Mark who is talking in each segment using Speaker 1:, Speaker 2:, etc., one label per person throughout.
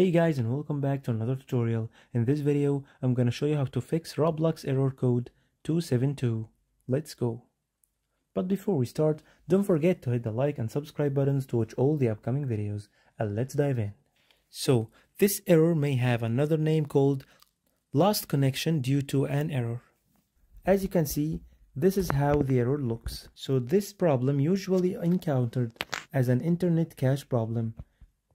Speaker 1: Hey guys, and welcome back to another tutorial. In this video, I'm gonna show you how to fix Roblox error code 272. Let's go. But before we start, don't forget to hit the like and subscribe buttons to watch all the upcoming videos, and let's dive in. So, this error may have another name called lost connection due to an error. As you can see, this is how the error looks. So this problem usually encountered as an internet cache problem.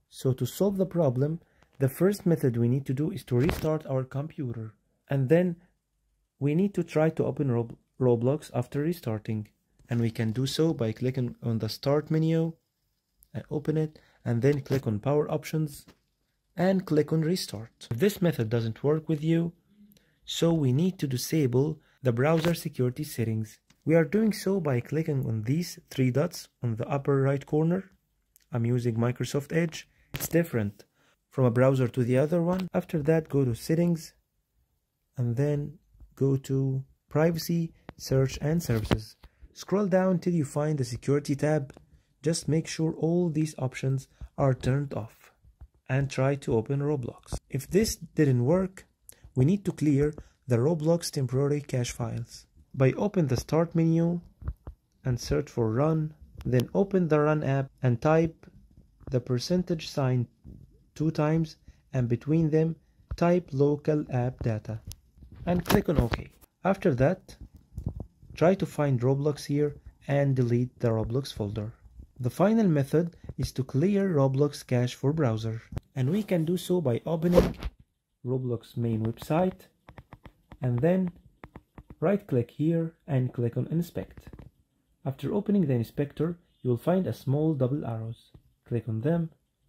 Speaker 1: So to solve the problem, the first method we need to do is to restart our computer. And then we need to try to open Roblox after restarting. And we can do so by clicking on the start menu and open it, and then click on power options and click on restart. If this method doesn't work with you, so we need to disable the browser security settings. We are doing so by clicking on these three dots on the upper right corner. I'm using Microsoft Edge. It's different from a browser to the other one. After that, go to settings and then go to privacy, search and services. Scroll down till you find the security tab. Just make sure all these options are turned off and try to open Roblox. If this didn't work, we need to clear the Roblox temporary cache files. By open the start menu and search for run, then open the run app and type the percentage sign 2 times, and between them type local app data and click on OK. After that, try to find Roblox here and delete the Roblox folder. The final method is to clear Roblox cache for browser, and we can do so by opening Roblox main website and then right click here and click on inspect. After opening the inspector, you will find a small double arrows. Click on them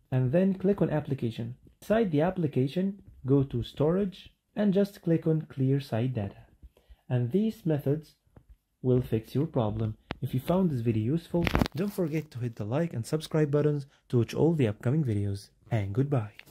Speaker 1: and then click on application. Inside the application, go to storage and just click on clear site data. And these methods will fix your problem. If you found this video useful, don't forget to hit the like and subscribe buttons to watch all the upcoming videos. And goodbye.